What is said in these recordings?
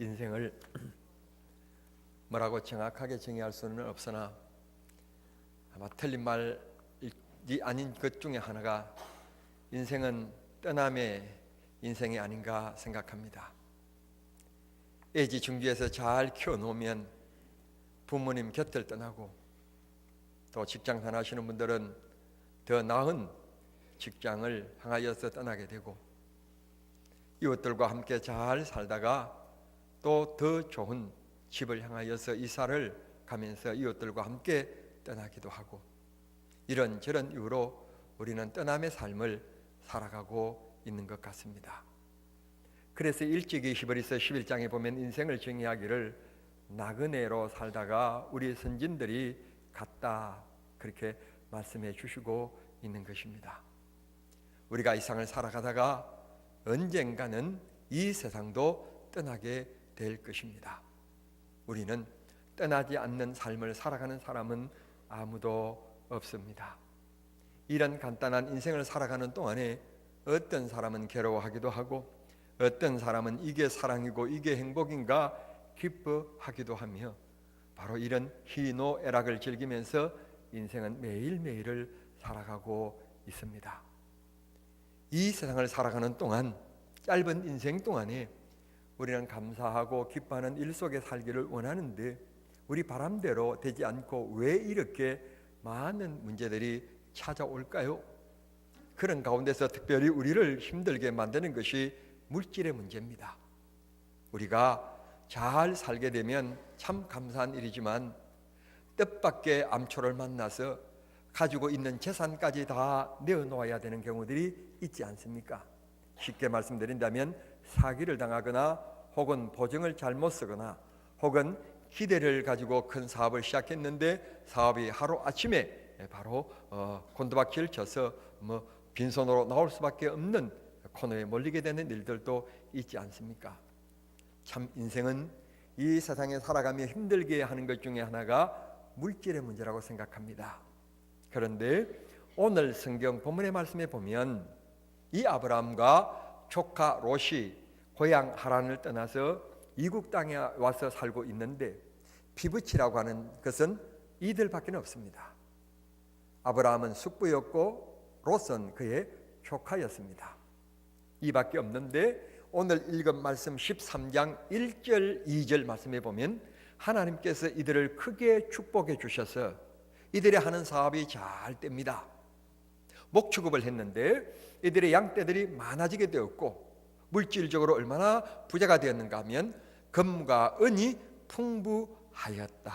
인생을 뭐라고 정확하게 정의할 수는 없으나 아마 틀린 말이 아닌 것 중에 하나가 인생은 떠남의 인생이 아닌가 생각합니다. 애지중지해서 잘 키워놓으면 부모님 곁을 떠나고, 또 직장 다니시는 분들은 더 나은 직장을 향하여서 떠나게 되고, 이웃들과 함께 잘 살다가 또 더 좋은 집을 향하여서 이사를 가면서 이웃들과 함께 떠나기도 하고, 이런저런 이유로 우리는 떠남의 삶을 살아가고 있는 것 같습니다. 그래서 일찍이 히브리서 11장에 보면 인생을 정의하기를 나그네로 살다가 우리 선진들이 갔다, 그렇게 말씀해 주시고 있는 것입니다. 우리가 이 세상을 살아가다가 언젠가는 이 세상도 떠나게 될 것입니다. 우리는 떠나지 않는 삶을 살아가는 사람은 아무도 없습니다. 이런 간단한 인생을 살아가는 동안에 어떤 사람은 괴로워하기도 하고, 어떤 사람은 이게 사랑이고 이게 행복인가 기뻐하기도 하며, 바로 이런 희노애락을 즐기면서 인생은 매일매일을 살아가고 있습니다. 이 세상을 살아가는 동안, 짧은 인생 동안에 우리는 감사하고 기뻐하는 일 속에 살기를 원하는데, 우리 바람대로 되지 않고 왜 이렇게 많은 문제들이 찾아올까요? 그런 가운데서 특별히 우리를 힘들게 만드는 것이 물질의 문제입니다. 우리가 잘 살게 되면 참 감사한 일이지만, 뜻밖의 암초를 만나서 가지고 있는 재산까지 다 내어놓아야 되는 경우들이 있지 않습니까? 쉽게 말씀드린다면 사기를 당하거나, 혹은 보증을 잘못 쓰거나, 혹은 기대를 가지고 큰 사업을 시작했는데 사업이 하루아침에 바로 곤두박질 쳐서 빈손으로 나올 수밖에 없는 코너에 몰리게 되는 일들도 있지 않습니까? 참 인생은 이 세상에 살아가며 힘들게 하는 것 중에 하나가 물질의 문제라고 생각합니다. 그런데 오늘 성경 본문의 말씀에 보면 이 아브라함과 조카 롯이 고향 하란을 떠나서 이국 땅에 와서 살고 있는데, 피부치라고 하는 것은 이들밖에 없습니다. 아브라함은 숙부였고 롯은 그의 조카였습니다. 이밖에 없는데, 오늘 읽은 말씀 13장 1절 2절 말씀에 보면 하나님께서 이들을 크게 축복해 주셔서 이들이 하는 사업이 잘 됩니다. 목축업을 했는데 이들의 양떼들이 많아지게 되었고, 물질적으로 얼마나 부자가 되었는가 하면 금과 은이 풍부하였다.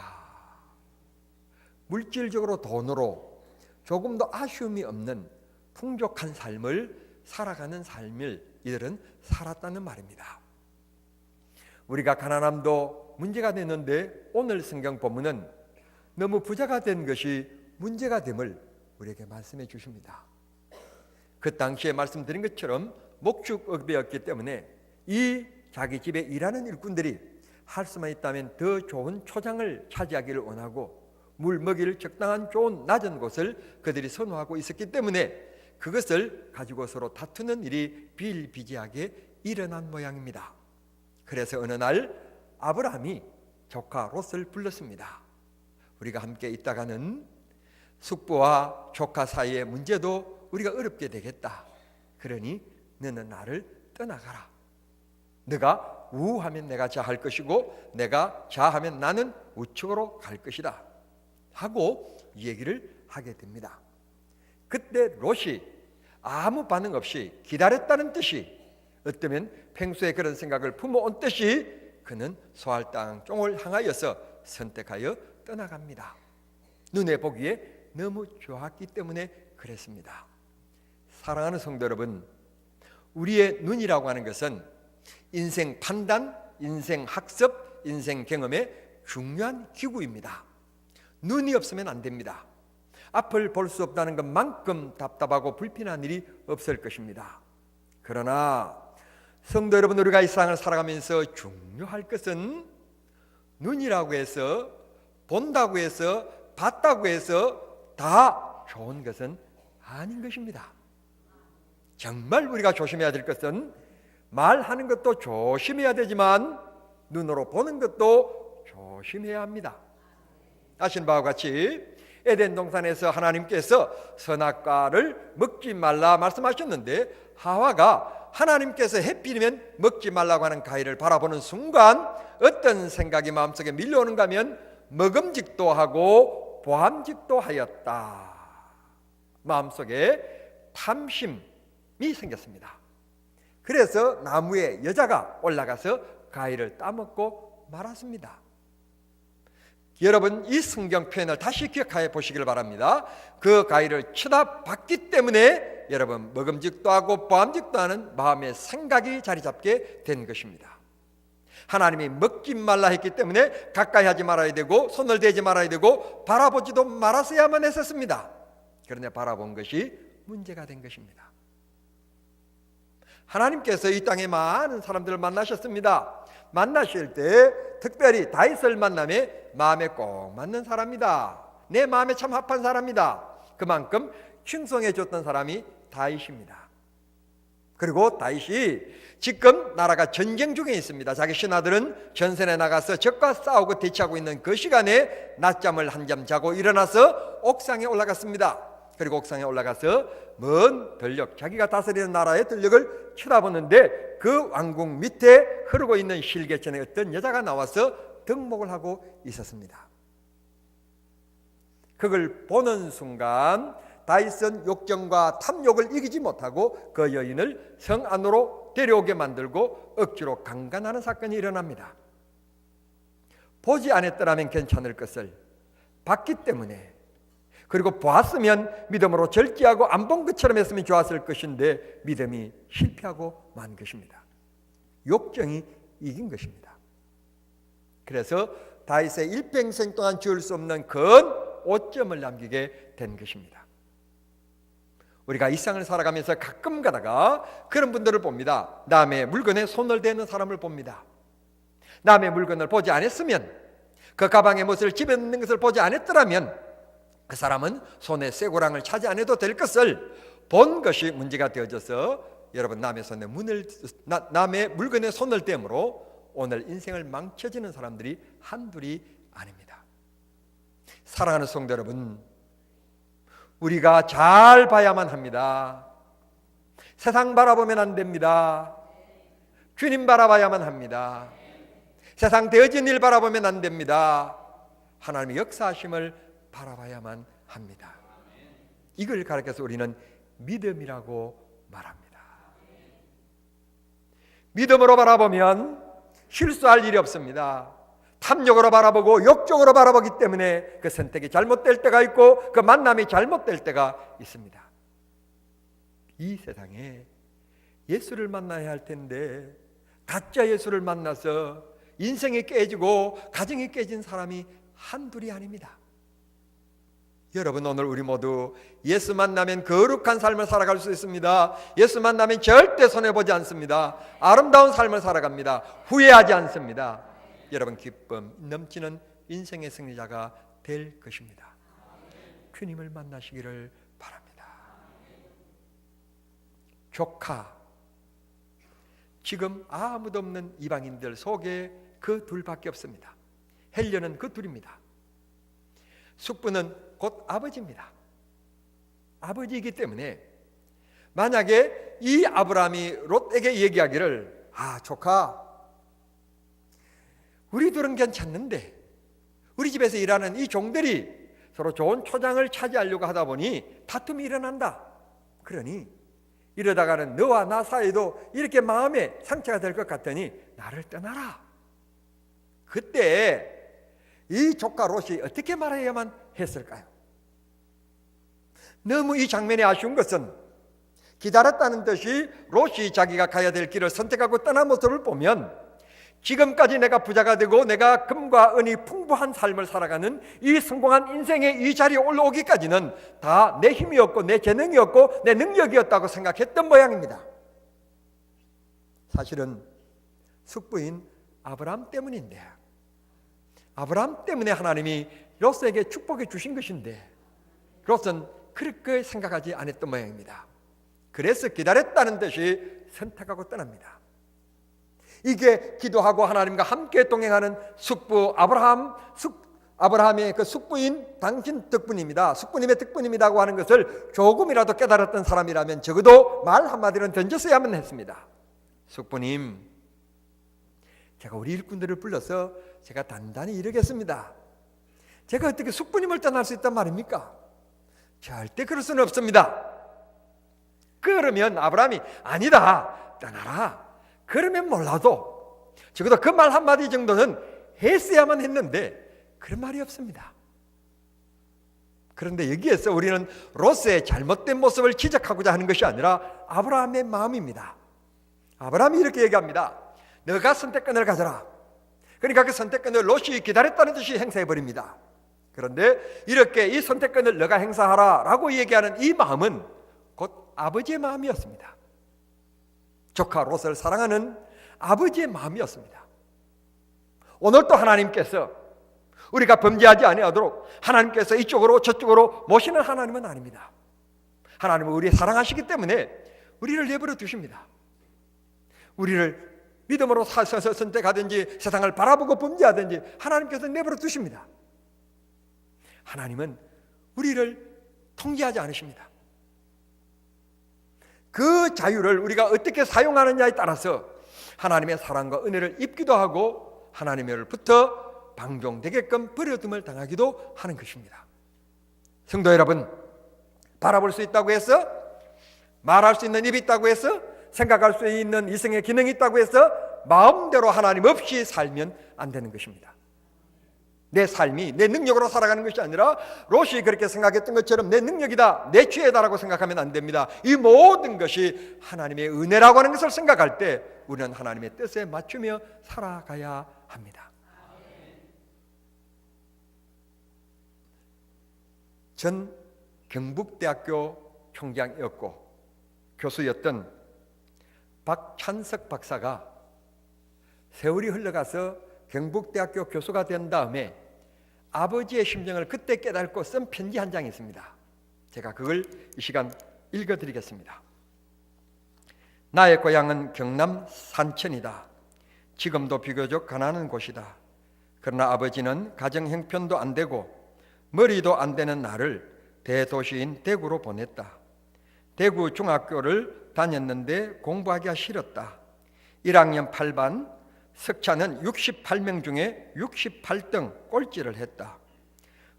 물질적으로, 돈으로 조금도 아쉬움이 없는 풍족한 삶을 살아가는 삶을 이들은 살았다는 말입니다. 우리가 가난함도 문제가 되는데, 오늘 성경 본문은 너무 부자가 된 것이 문제가 됨을 우리에게 말씀해 주십니다. 그 당시에 말씀드린 것처럼 목축업이었기 때문에 이 자기 집에 일하는 일꾼들이 할 수만 있다면 더 좋은 초장을 차지하기를 원하고, 물 먹이를 적당한 좋은 낮은 곳을 그들이 선호하고 있었기 때문에 그것을 가지고 서로 다투는 일이 비일비재하게 일어난 모양입니다. 그래서 어느 날 아브라함이 조카 롯을 불렀습니다. 우리가 함께 있다가는 숙부와 조카 사이의 문제도 우리가 어렵게 되겠다. 그러니 너는 나를 떠나가라. 네가 우하면 내가 좌할 것이고, 내가 좌하면 나는 우측으로 갈 것이다 하고 얘기를 하게 됩니다. 그때 롯이 아무 반응 없이 기다렸다는 뜻이, 어쩌면 평소에 그런 생각을 품어온 뜻이, 그는 소할 땅 종을 향하여서 선택하여 떠나갑니다. 눈에 보기에 너무 좋았기 때문에 그랬습니다. 사랑하는 성도 여러분, 우리의 눈이라고 하는 것은 인생 판단, 인생 학습, 인생 경험의 중요한 기구입니다. 눈이 없으면 안 됩니다. 앞을 볼 수 없다는 것만큼 답답하고 불편한 일이 없을 것입니다. 그러나 성도 여러분, 우리가 이 세상을 살아가면서 중요할 것은 눈이라고 해서, 본다고 해서, 봤다고 해서 다 좋은 것은 아닌 것입니다. 정말 우리가 조심해야 될 것은, 말하는 것도 조심해야 되지만 눈으로 보는 것도 조심해야 합니다. 아시는 바와 같이 에덴 동산에서 하나님께서 선악과를 먹지 말라 말씀하셨는데, 하와가 하나님께서 해필이면 먹지 말라고 하는 과일을 바라보는 순간 어떤 생각이 마음속에 밀려오는가 하면 먹음직도 하고 보암직도 하였다. 마음속에 탐심이 생겼습니다. 그래서 나무에 여자가 올라가서 과일을 따먹고 말았습니다. 여러분, 이 성경 표현을 다시 기억해 보시길 바랍니다. 그 과일을 쳐다봤기 때문에 여러분 먹음직도 하고 보암직도 하는 마음의 생각이 자리 잡게 된 것입니다. 하나님이 먹지 말라 했기 때문에 가까이 하지 말아야 되고 손을 대지 말아야 되고 바라보지도 말았어야만 했었습니다. 그런데 바라본 것이 문제가 된 것입니다. 하나님께서 이 땅에 많은 사람들을 만나셨습니다. 만나실 때 특별히 다윗을 만남에 마음에 꼭 맞는 사람이다, 내 마음에 참 합한 사람이다, 그만큼 칭송해 줬던 사람이 다윗입니다. 그리고 다윗이 지금 나라가 전쟁 중에 있습니다. 자기 신하들은 전선에 나가서 적과 싸우고 대치하고 있는 그 시간에 낮잠을 한잠 자고 일어나서 옥상에 올라갔습니다. 그리고 옥상에 올라가서 먼 들녘, 자기가 다스리는 나라의 들녘을 쳐다보는데 그 왕궁 밑에 흐르고 있는 실개천에 어떤 여자가 나와서 덕목을 하고 있었습니다. 그걸 보는 순간 다윗은 욕정과 탐욕을 이기지 못하고 그 여인을 성 안으로 데려오게 만들고 억지로 강간하는 사건이 일어납니다. 보지 않았더라면 괜찮을 것을 봤기 때문에, 그리고 보았으면 믿음으로 절제하고 안 본 것처럼 했으면 좋았을 것인데 믿음이 실패하고 만 것입니다. 욕정이 이긴 것입니다. 그래서 다윗의 일평생 동안 지울 수 없는 큰 오점을 남기게 된 것입니다. 우리가 일상을 살아가면서 가끔 가다가 그런 분들을 봅니다. 남의 물건에 손을 대는 사람을 봅니다. 남의 물건을 보지 않았으면, 그 가방에 무엇을 집어넣는 것을 보지 않았더라면 그 사람은 손에 쇠고랑을 차지 않아도 될 것을 본 것이 문제가 되어져서 여러분 남의 물건에 손을 댐으로 오늘 인생을 망쳐지는 사람들이 한둘이 아닙니다. 사랑하는 성도 여러분, 우리가 잘 봐야만 합니다. 세상 바라보면 안 됩니다. 주님 바라봐야만 합니다. 세상 되어진 일 바라보면 안 됩니다. 하나님의 역사하심을 바라봐야만 합니다. 이걸 가르쳐서 우리는 믿음이라고 말합니다. 믿음으로 바라보면 실수할 일이 없습니다. 탐욕으로 바라보고 욕정으로 바라보기 때문에 그 선택이 잘못될 때가 있고 그 만남이 잘못될 때가 있습니다. 이 세상에 예수를 만나야 할 텐데 가짜 예수를 만나서 인생이 깨지고 가정이 깨진 사람이 한둘이 아닙니다. 여러분, 오늘 우리 모두 예수 만나면 거룩한 삶을 살아갈 수 있습니다. 예수 만나면 절대 손해보지 않습니다. 아름다운 삶을 살아갑니다. 후회하지 않습니다. 여러분, 기쁨 넘치는 인생의 승리자가 될 것입니다. 주님을 만나시기를 바랍니다. 조카, 지금 아무도 없는 이방인들 속에 그 둘밖에 없습니다. 헬려는 그 둘입니다. 숙부는 곧 아버지입니다. 아버지이기 때문에 만약에 이 아브라함이 롯에게 얘기하기를, 조카, 우리 둘은 괜찮는데 우리 집에서 일하는 이 종들이 서로 좋은 초장을 차지하려고 하다 보니 다툼이 일어난다. 그러니 이러다가는 너와 나 사이도 이렇게 마음에 상처가 될 것 같으니 나를 떠나라. 그때 이 조카 롯이 어떻게 말해야만 했을까요? 너무 이 장면이 아쉬운 것은 기다렸다는 듯이 롯이 자기가 가야 될 길을 선택하고 떠난 모습을 보면 지금까지 내가 부자가 되고 내가 금과 은이 풍부한 삶을 살아가는 이 성공한 인생의 이 자리에 올라오기까지는 다 내 힘이었고 내 재능이었고 내 능력이었다고 생각했던 모양입니다. 사실은 숙부인 아브라함 때문인데, 아브라함 때문에 하나님이 롯에게 축복해 주신 것인데 롯은 그렇게 생각하지 않았던 모양입니다. 그래서 기다렸다는 듯이 선택하고 떠납니다. 이게 기도하고 하나님과 함께 동행하는 숙부 아브라함의 그 숙부인 당신 덕분입니다. 숙부님의 덕분입니다고 하는 것을 조금이라도 깨달았던 사람이라면 적어도 말 한마디는 던졌어야만 했습니다. 숙부님, 제가 우리 일꾼들을 불러서 제가 단단히 이르겠습니다. 제가 어떻게 숙부님을 떠날 수 있단 말입니까? 절대 그럴 수는 없습니다. 그러면 아브라함이 아니다, 떠나라. 그러면 몰라도 적어도 그 말 한마디 정도는 했어야만 했는데 그런 말이 없습니다. 그런데 여기에서 우리는 롯의 잘못된 모습을 지적하고자 하는 것이 아니라 아브라함의 마음입니다. 아브라함이 이렇게 얘기합니다. 너가 선택권을 가져라. 그러니까 그 선택권을 롯이 기다렸다는 듯이 행사해버립니다. 그런데 이렇게 이 선택권을 너가 행사하라 라고 얘기하는 이 마음은 곧 아버지의 마음이었습니다. 조카 롯을 사랑하는 아버지의 마음이었습니다. 오늘도 하나님께서 우리가 범죄하지 아니하도록 하나님께서 이쪽으로 저쪽으로 모시는 하나님은 아닙니다. 하나님은 우리 사랑하시기 때문에 우리를 내버려 두십니다. 우리를 믿음으로 살아서 선택하든지 세상을 바라보고 범죄하든지 하나님께서 내버려 두십니다. 하나님은 우리를 통제하지 않으십니다. 그 자유를 우리가 어떻게 사용하느냐에 따라서 하나님의 사랑과 은혜를 입기도 하고 하나님으로부터 방종되게끔 버려둠을 당하기도 하는 것입니다. 성도 여러분, 바라볼 수 있다고 해서, 말할 수 있는 입이 있다고 해서, 생각할 수 있는 이성의 기능이 있다고 해서 마음대로 하나님 없이 살면 안 되는 것입니다. 내 삶이 내 능력으로 살아가는 것이 아니라 롯이 그렇게 생각했던 것처럼 내 능력이다, 내 지혜다라고 생각하면 안 됩니다. 이 모든 것이 하나님의 은혜라고 하는 것을 생각할 때 우리는 하나님의 뜻에 맞추며 살아가야 합니다. 전 경북대학교 총장이었고 교수였던 박찬석 박사가 세월이 흘러가서 경북대학교 교수가 된 다음에 아버지의 심정을 그때 깨닫고 쓴 편지 한 장이 있습니다. 제가 그걸 이 시간 읽어드리겠습니다. 나의 고향은 경남 산천이다. 지금도 비교적 가난한 곳이다. 그러나 아버지는 가정 형편도 안 되고 머리도 안 되는 나를 대도시인 대구로 보냈다. 대구 중학교를 다녔는데 공부하기가 싫었다. 1학년 8반 석차는 68명 중에 68등 꼴찌를 했다.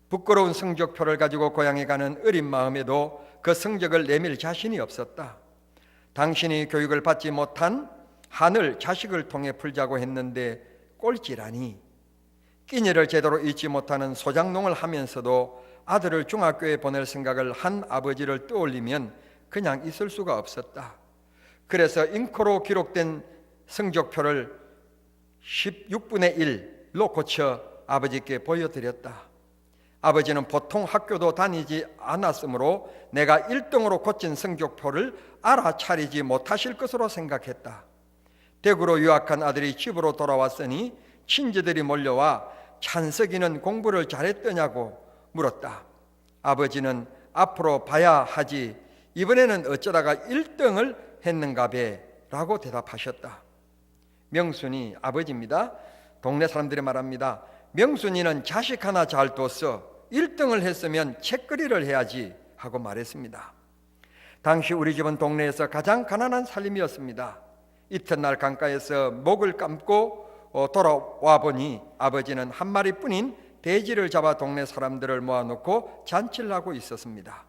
부끄러운 성적표를 가지고 고향에 가는 어린 마음에도 그 성적을 내밀 자신이 없었다. 당신이 교육을 받지 못한 한을 자식을 통해 풀자고 했는데 꼴찌라니. 끼니를 제대로 잊지 못하는 소장농을 하면서도 아들을 중학교에 보낼 생각을 한 아버지를 떠올리면 그냥 있을 수가 없었다. 그래서 잉크로 기록된 성적표를 16분의 1로 고쳐 아버지께 보여드렸다. 아버지는 보통 학교도 다니지 않았으므로 내가 1등으로 고친 성적표를 알아차리지 못하실 것으로 생각했다. 대구로 유학한 아들이 집으로 돌아왔으니 친지들이 몰려와 찬석이는 공부를 잘했더냐고 물었다. 아버지는 앞으로 봐야 하지 이번에는 어쩌다가 1등을 했는가 배 라고 대답하셨다. 명순이 아버지입니다. 동네 사람들이 말합니다. 명순이는 자식 하나 잘 뒀어. 1등을 했으면 책거리를 해야지 하고 말했습니다. 당시 우리 집은 동네에서 가장 가난한 살림이었습니다. 이튿날 강가에서 목을 감고 돌아와 보니 아버지는 한 마리뿐인 돼지를 잡아 동네 사람들을 모아놓고 잔치를 하고 있었습니다.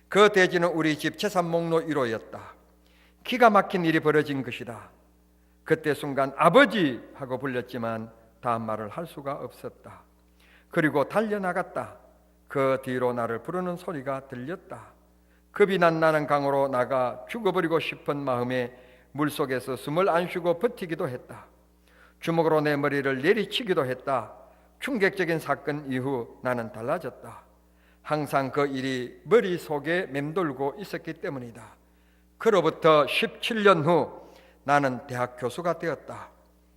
그 돼지는 우리 집 재산 목록 1호였다. 기가 막힌 일이 벌어진 것이다. 그때 순간 아버지 하고 불렸지만 다음 말을 할 수가 없었다. 그리고 달려나갔다. 그 뒤로 나를 부르는 소리가 들렸다. 급이 난 나는 강으로 나가 죽어버리고 싶은 마음에 물속에서 숨을 안 쉬고 버티기도 했다. 주먹으로 내 머리를 내리치기도 했다. 충격적인 사건 이후 나는 달라졌다. 항상 그 일이 머릿속에 맴돌고 있었기 때문이다. 그로부터 17년 후 나는 대학 교수가 되었다.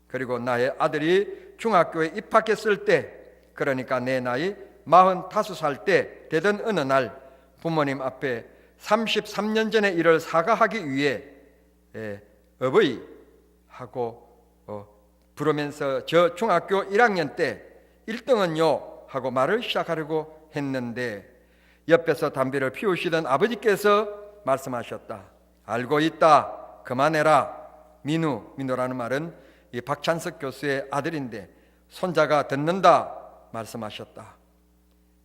그리고 나의 아들이 중학교에 입학했을 때, 그러니까 내 나이 45살 때 되던 어느 날 부모님 앞에 33년 전의 일을 사과하기 위해 어버이 하고 부르면서 저 중학교 1학년 때 1등은요 하고 말을 시작하려고 했는데 옆에서 담배를 피우시던 아버지께서 말씀하셨다. 알고 있다. 그만해라. 민우라는 말은 이 박찬석 교수의 아들인데 손자가 듣는다 말씀하셨다.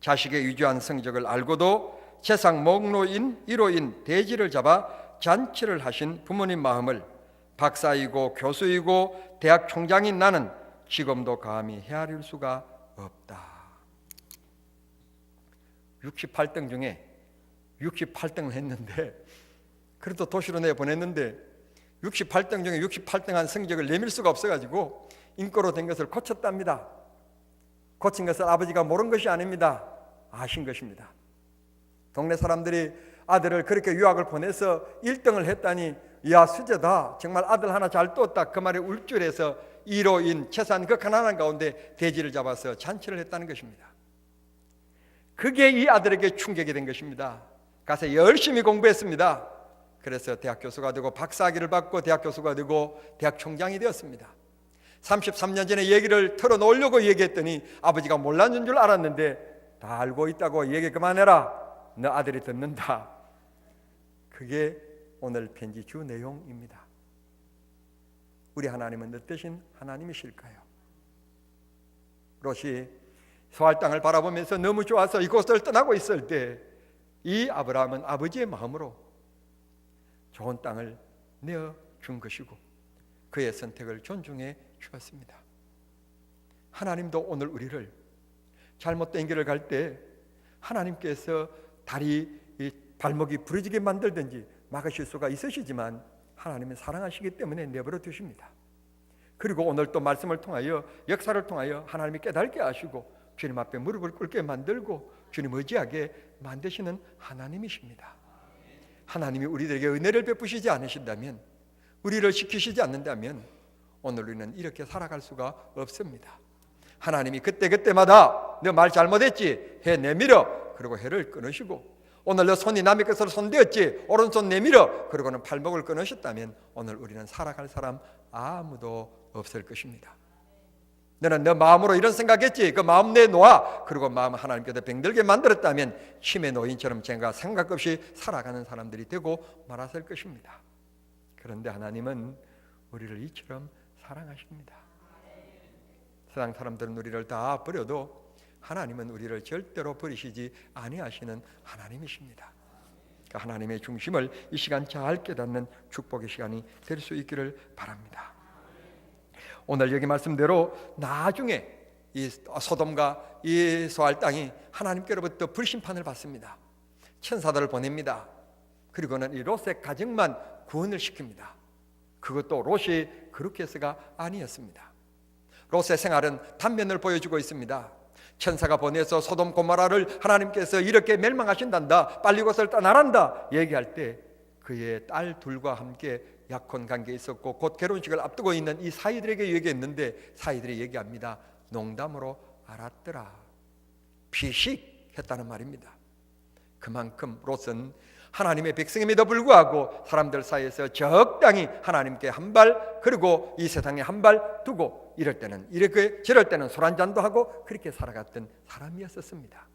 자식의 위조한 성적을 알고도 재산 목로인 1호인 대지를 잡아 잔치를 하신 부모님 마음을 박사이고 교수이고 대학 총장인 나는 지금도 감히 헤아릴 수가 없다. 68등 중에 68등을 했는데 그래도 도시로 내보냈는데 68등 중에 68등한 성적을 내밀 수가 없어가지고 인과로 된 것을 고쳤답니다. 고친 것을 아버지가 모른 것이 아닙니다. 아신 것입니다. 동네 사람들이 아들을 그렇게 유학을 보내서 1등을 했다니 야 수제다. 정말 아들 하나 잘 뒀다. 그 말에 울줄해서 1호인 재산 그 가난한 가운데 대지를 잡아서 잔치를 했다는 것입니다. 그게 이 아들에게 충격이 된 것입니다. 가서 열심히 공부했습니다. 그래서 대학 교수가 되고 박사학위를 받고 대학 교수가 되고 대학 총장이 되었습니다. 33년 전에 얘기를 털어놓으려고 얘기했더니 아버지가 몰랐는 줄 알았는데 다 알고 있다고 얘기 그만해라. 너 아들이 듣는다. 그게 오늘 편지 주 내용입니다. 우리 하나님은 어떠신 하나님이실까요? 롯이 소알 땅을 바라보면서 너무 좋아서 이곳을 떠나고 있을 때 이 아브라함은 아버지의 마음으로 좋은 땅을 내어준 것이고 그의 선택을 존중해 주었습니다. 하나님도 오늘 우리를 잘못된 길을 갈 때 하나님께서 다리 발목이 부러지게 만들든지 막으실 수가 있으시지만 하나님은 사랑하시기 때문에 내버려 두십니다. 그리고 오늘 또 말씀을 통하여 역사를 통하여 하나님이 깨닫게 하시고 주님 앞에 무릎을 꿇게 만들고 주님 의지하게 만드시는 하나님이십니다. 하나님이 우리들에게 은혜를 베푸시지 않으신다면 우리를 지키시지 않는다면 오늘 우리는 이렇게 살아갈 수가 없습니다. 하나님이 그때마다 너 말 잘못했지 해 내밀어 그리고 해를 끊으시고 오늘 너 손이 남의 것으로 손대었지 오른손 내밀어 그리고는 팔목을 끊으셨다면 오늘 우리는 살아갈 사람 아무도 없을 것입니다. 너는 너 마음으로 이런 생각했지 그 마음 내놓아 그리고 마음 하나님께서 병들게 만들었다면 치매 노인처럼 제가 생각 없이 살아가는 사람들이 되고 말았을 것입니다. 그런데 하나님은 우리를 이처럼 사랑하십니다. 세상 사람들은 우리를 다 버려도 하나님은 우리를 절대로 버리시지 아니하시는 하나님이십니다. 그러니까 하나님의 중심을 이 시간 잘 깨닫는 축복의 시간이 될 수 있기를 바랍니다. 오늘 여기 말씀대로 나중에 이 소돔과 이 소알 땅이 하나님께로부터 불심판을 받습니다. 천사들을 보냅니다. 그리고는 이 롯의 가정만 구원을 시킵니다. 그것도 롯이 그렇게 해서가 아니었습니다. 롯의 생활은 단면을 보여주고 있습니다. 천사가 보내서 소돔 고모라를 하나님께서 이렇게 멸망하신단다 빨리 곳을 떠나란다 얘기할 때 그의 딸 둘과 함께 약혼 관계에 있었고 곧 결혼식을 앞두고 있는 이 사이들에게 얘기했는데 사이들이 얘기합니다. 농담으로 알았더라. 피식했다는 말입니다. 그만큼 롯은 하나님의 백성임에도 불구하고 사람들 사이에서 적당히 하나님께 한 발 그리고 이 세상에 한 발 두고 이럴 때는 이렇게 저럴 때는 술 한잔도 하고 그렇게 살아갔던 사람이었습니다.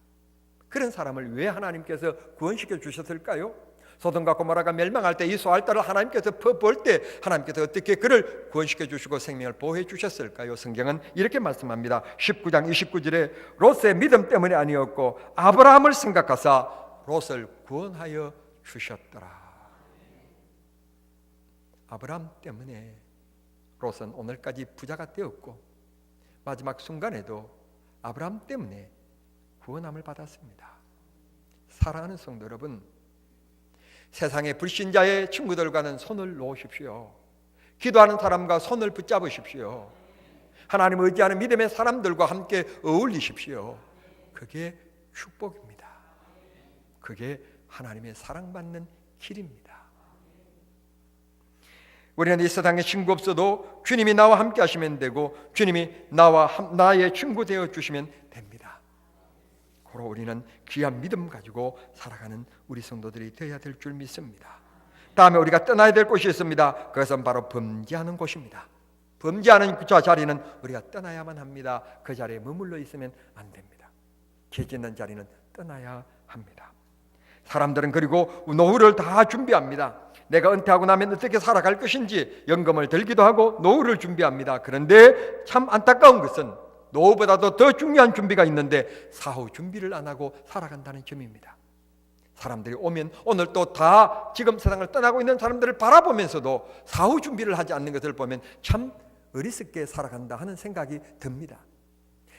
그런 사람을 왜 하나님께서 구원시켜 주셨을까요? 소돔과 고모라가 멸망할 때 이 소알딸을 하나님께서 퍼볼 때 하나님께서 어떻게 그를 구원시켜 주시고 생명을 보호해 주셨을까요? 성경은 이렇게 말씀합니다. 19장 29절에 롯의 믿음 때문이 아니었고 아브라함을 생각하사 롯을 구원하여 주셨더라. 아브라함 때문에 롯은 오늘까지 부자가 되었고 마지막 순간에도 아브라함 때문에 구원함을 받았습니다. 사랑하는 성도 여러분, 세상의 불신자의 친구들과는 손을 놓으십시오. 기도하는 사람과 손을 붙잡으십시오. 하나님 의지하는 믿음의 사람들과 함께 어울리십시오. 그게 축복입니다. 그게 하나님의 사랑받는 길입니다. 우리는 이 세상에 친구 없어도 주님이 나와 함께 하시면 되고 주님이 나의 친구 되어 주시면 됩니다. 고로 우리는 귀한 믿음 가지고 살아가는 우리 성도들이 되어야 될 줄 믿습니다. 다음에 우리가 떠나야 될 곳이 있습니다. 그것은 바로 범죄하는 곳입니다. 범죄하는 저 자리는 우리가 떠나야만 합니다. 그 자리에 머물러 있으면 안 됩니다. 죄 짓는 자리는 떠나야 합니다. 사람들은 그리고 노후를 다 준비합니다. 내가 은퇴하고 나면 어떻게 살아갈 것인지 연금을 들기도 하고 노후를 준비합니다. 그런데 참 안타까운 것은 노후보다도 더 중요한 준비가 있는데 사후 준비를 안 하고 살아간다는 점입니다. 사람들이 오면 오늘 또 다 지금 세상을 떠나고 있는 사람들을 바라보면서도 사후 준비를 하지 않는 것을 보면 참 어리석게 살아간다 하는 생각이 듭니다.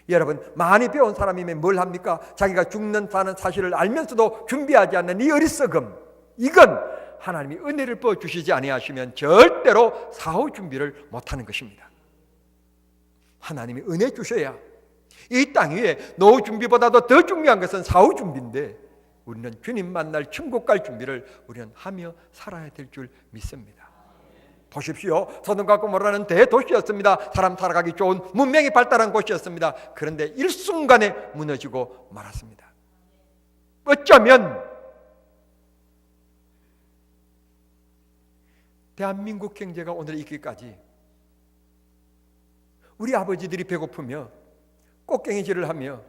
여러분, 많이 배운 사람이면 뭘 합니까? 자기가 죽는다는 사실을 알면서도 준비하지 않는 이 어리석음, 이건 하나님이 은혜를 부어주시지 아니하시면 절대로 사후 준비를 못하는 것입니다. 하나님이 은혜 주셔야 이 땅 위에 노후 준비보다도 더 중요한 것은 사후 준비인데 우리는 주님 만날 천국 갈 준비를 우리는 하며 살아야 될 줄 믿습니다. 보십시오. 소돔과 고모라는 대도시였습니다. 사람 살아가기 좋은 문명이 발달한 곳이었습니다. 그런데 일순간에 무너지고 말았습니다. 어쩌면 대한민국 경제가 오늘 있기까지 우리 아버지들이 배고프며 꽃갱이질을 하며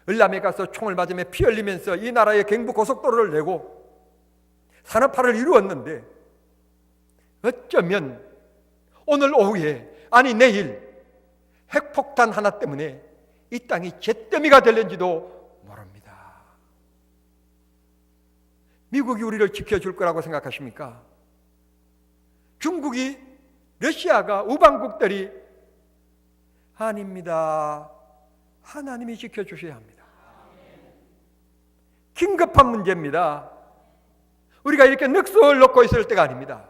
을람에 가서 총을 맞으며 피 흘리면서 이 나라의 경부고속도로를 내고 산업화를 이루었는데 어쩌면 오늘 오후에 아니 내일 핵폭탄 하나 때문에 이 땅이 잿더미가 될는지도 모릅니다. 미국이 우리를 지켜줄 거라고 생각하십니까? 중국이, 러시아가, 우방국들이 아닙니다. 하나님이 지켜주셔야 합니다. 긴급한 문제입니다. 우리가 이렇게 넋을 놓고 있을 때가 아닙니다.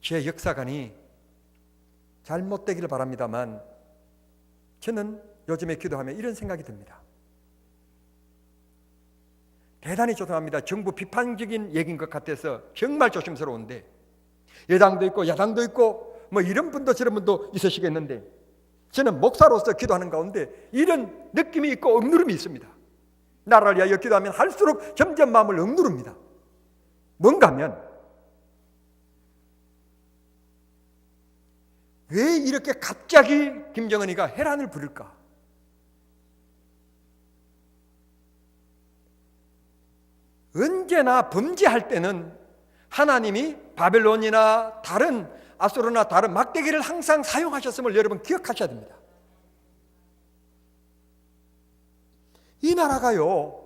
제 역사관이 잘못되기를 바랍니다만 저는 요즘에 기도하며 이런 생각이 듭니다. 대단히 죄송합니다. 정부 비판적인 얘기인 것 같아서 정말 조심스러운데 여당도 있고 야당도 있고 뭐 이런 분도 저런 분도 있으시겠는데 저는 목사로서 기도하는 가운데 이런 느낌이 있고 억누름이 있습니다. 나라를 위하여 기도하면 할수록 점점 마음을 억누릅니다. 뭔가 하면 왜 이렇게 갑자기 김정은이가 해란을 부릴까? 언제나 범죄할 때는 하나님이 바벨론이나 다른 아수르나 다른 막대기를 항상 사용하셨음을 여러분 기억하셔야 됩니다. 이 나라가요,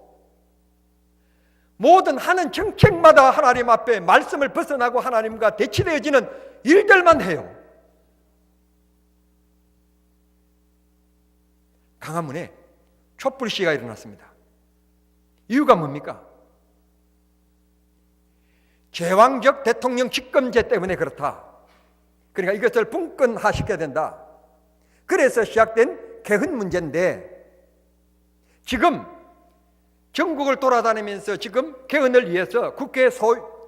모든 하는 정책마다 하나님 앞에 말씀을 벗어나고 하나님과 대치되어지는 일들만 해요. 강화문에 촛불 시위가 일어났습니다. 이유가 뭡니까? 제왕적 대통령 직검제 때문에 그렇다. 그러니까 이것을 분권화시켜야 된다. 그래서 시작된 개헌 문제인데 지금 전국을 돌아다니면서 지금 개헌을 위해서 국회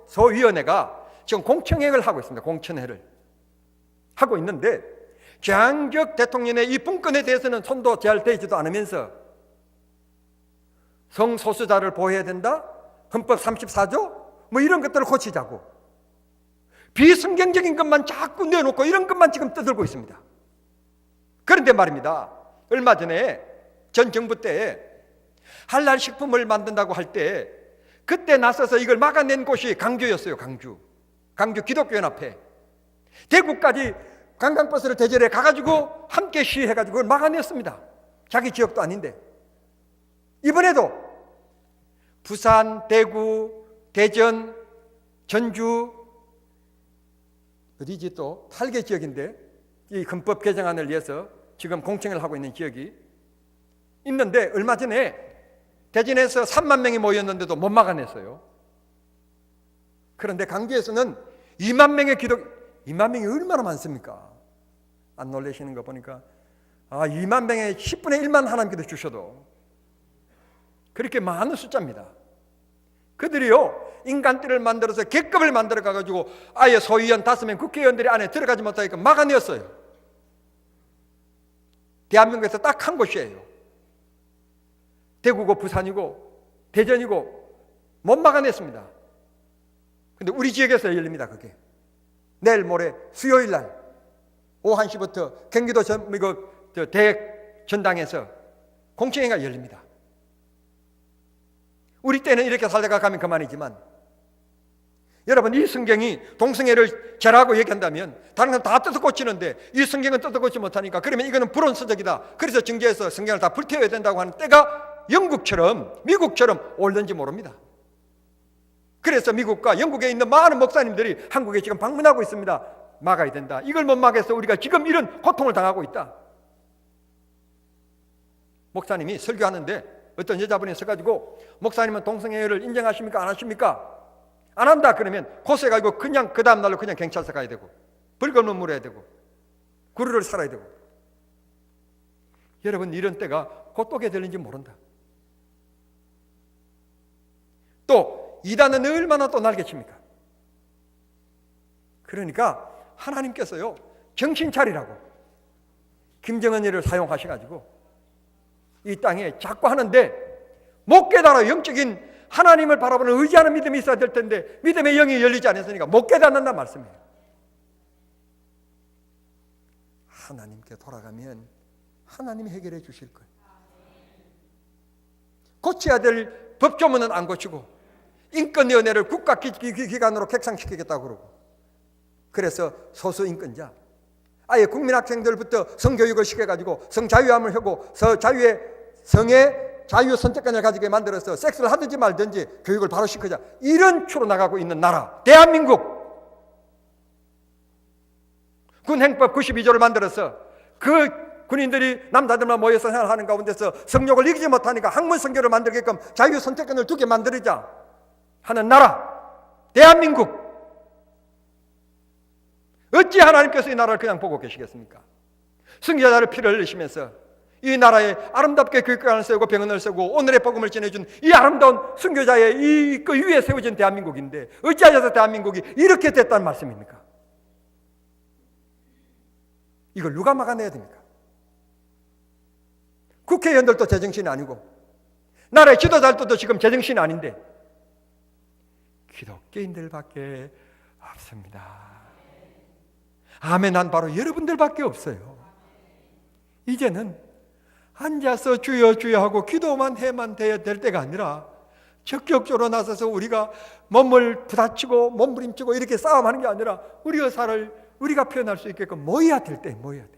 소위원회가 지금 공청회를 하고 있습니다. 공청회를 하고 있는데 제왕적 대통령의 이 분권에 대해서는 손도 잘 대지도 않으면서 성소수자를 보호해야 된다? 헌법 34조? 뭐 이런 것들을 고치자고 비성경적인 것만 자꾸 내놓고 이런 것만 지금 떠들고 있습니다. 그런데 말입니다. 얼마 전에 전 정부 때 할랄 식품을 만든다고 할 때 그때 나서서 이걸 막아낸 곳이 강주였어요. 강주 기독교연합회. 대구까지 관광버스를 대절해 가가지고 함께 시위해가지고 그걸 막아냈습니다. 자기 지역도 아닌데. 이번에도 부산, 대구, 대전, 전주, 어디지 또 8개 지역인데 이 헌법 개정안을 위해서 지금 공청회를 하고 있는 지역이 있는데 얼마 전에 대전에서 3만 명이 모였는데도 못 막아냈어요. 그런데 강주에서는 2만 명의 2만 명이 얼마나 많습니까? 안 놀라시는 거 보니까 2만 명의 10분의 1만 하나님께서 주셔도 그렇게 많은 숫자입니다. 그들이요 인간들을 만들어서 객급을 만들어 가지고 아예 소위원 5명 국회의원들이 안에 들어가지 못하니까 막아내었어요. 대한민국에서 딱 한 곳이에요. 대구고 부산이고 대전이고 못 막아냈습니다. 근데 우리 지역에서 열립니다. 그게 내일 모레 수요일 날 오후 1시부터 경기도 대학 전당에서 공청회가 열립니다. 우리 때는 이렇게 살다가 가면 그만이지만, 여러분, 이 성경이 동성애를 죄라고 얘기한다면 다른 건 다 뜯어 고치는데 이 성경은 뜯어 고치지 못하니까, 그러면 이거는 불온서적이다, 그래서 정계에서 성경을 다 불태워야 된다고 하는 때가 영국처럼 미국처럼 올는지 모릅니다. 그래서 미국과 영국에 있는 많은 목사님들이 한국에 지금 방문하고 있습니다. 막아야 된다. 이걸 못 막아서 우리가 지금 이런 고통을 당하고 있다. 목사님이 설교하는데 어떤 여자분이 서가지고, 목사님은 동성애를 인정하십니까? 안 하십니까? 안 한다 그러면 고소해가지고 그냥 그 다음날로 그냥 경찰서 가야 되고 벌금을 물어야 되고 구루를 살아야 되고. 여러분, 이런 때가 곧 오게 될는지 모른다. 또 이단은 얼마나 또 날개칩니까? 그러니까 하나님께서요, 정신 차리라고 김정은이를 사용하셔가지고 이 땅에 자꾸 하는데, 못 깨달아. 영적인 하나님을 바라보는 의지하는 믿음이 있어야 될 텐데 믿음의 영이 열리지 않았으니까 못 깨닫는다는 말씀이에요. 하나님께 돌아가면 하나님이 해결해 주실 거예요. 고쳐야 될 법조문은 안 고치고 인권위원회를 국가기관으로 객상시키겠다고 그러고, 그래서 소수인권자, 아예 국민학생들부터 성교육을 시켜가지고 성자유함을 하고 성의 자유 선택권을 가지게 만들어서 섹스를 하든지 말든지 교육을 바로 시키자, 이런 추로 나가고 있는 나라 대한민국. 군행법 92조를 만들어서 그 군인들이 남자들만 모여서 생활하는 가운데서 성욕을 이기지 못하니까 학문 성교를 만들게끔 자유 선택권을 두게 만들자 하는 나라 대한민국. 어찌 하나님께서 이 나라를 그냥 보고 계시겠습니까? 승자자를 피를 흘리시면서 이 나라에 아름답게 교육관을 세우고 병원을 세우고 오늘의 복음을 전해준 이 아름다운 순교자의 그 위에 세워진 대한민국인데, 어찌하여서 대한민국이 이렇게 됐다는 말씀입니까? 이걸 누가 막아내야 됩니까? 국회의원들도 제정신이 아니고 나라의 지도자들도 지금 제정신이 아닌데 기독교인들밖에 없습니다. 아멘. 난 바로 여러분들밖에 없어요. 이제는 앉아서 주여 주여 하고 기도만 해만 돼야 될 때가 아니라 적극적으로 나서서 우리가 몸을 부다치고 몸부림치고 이렇게 싸움하는 게 아니라 우리 의사를 우리가 표현할 수 있게끔 모여야 될 때 모여야 돼.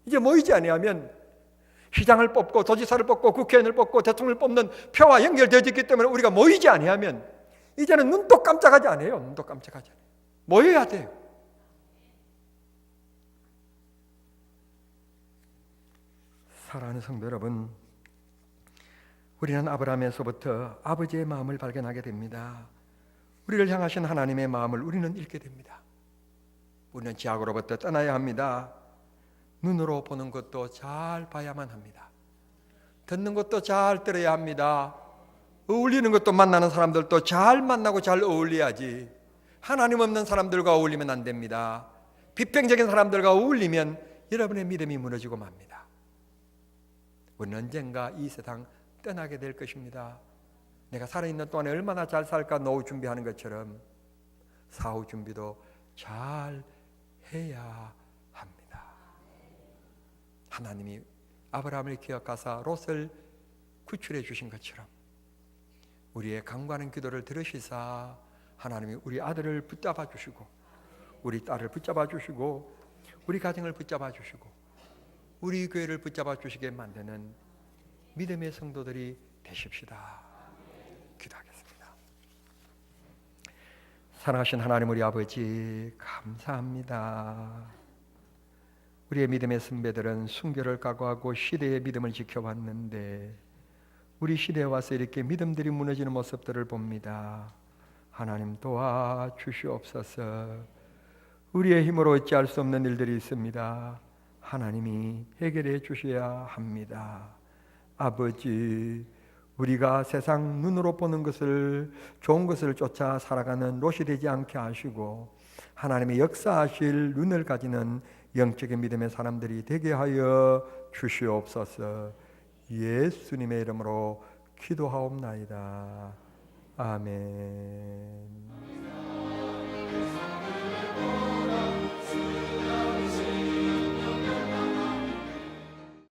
이제 모이지 아니하면 시장을 뽑고 도지사를 뽑고 국회의원을 뽑고 대통령을 뽑는 표와 연결되어 있기 때문에 우리가 모이지 아니하면 이제는 눈도 깜짝하지 않아요. 눈도 깜짝하지 않아요. 모여야 돼요. 사랑하는 성도 여러분, 우리는 아브라함에서부터 아버지의 마음을 발견하게 됩니다. 우리를 향하신 하나님의 마음을 우리는 읽게 됩니다. 우리는 지하로부터 떠나야 합니다. 눈으로 보는 것도 잘 봐야만 합니다. 듣는 것도 잘 들어야 합니다. 어울리는 것도, 만나는 사람들도 잘 만나고 잘 어울려야지. 하나님 없는 사람들과 어울리면 안 됩니다. 비평적인 사람들과 어울리면 여러분의 믿음이 무너지고 맙니다. 우리는 언젠가 이 세상 떠나게 될 것입니다. 내가 살아있는 동안에 얼마나 잘 살까 노후 준비하는 것처럼 사후 준비도 잘 해야 합니다. 하나님이 아브라함을 기억하사 롯을 구출해 주신 것처럼 우리의 간구하는 기도를 들으시사 하나님이 우리 아들을 붙잡아 주시고 우리 딸을 붙잡아 주시고 우리 가정을 붙잡아 주시고 우리 교회를 붙잡아 주시게 만드는 믿음의 성도들이 되십시다. 기도하겠습니다. 사랑하신 하나님 우리 아버지, 감사합니다. 우리의 믿음의 선배들은 순교를 각오하고 시대의 믿음을 지켜왔는데 우리 시대에 와서 이렇게 믿음들이 무너지는 모습들을 봅니다. 하나님 도와주시옵소서. 우리의 힘으로 어찌할 수 없는 일들이 있습니다. 하나님이 해결해 주셔야 합니다. 아버지, 우리가 세상 눈으로 보는 것을, 좋은 것을 쫓아 살아가는 롯이 되지 않게 하시고 하나님의 역사하실 눈을 가지는 영적인 믿음의 사람들이 되게 하여 주시옵소서. 예수님의 이름으로 기도하옵나이다. 아멘.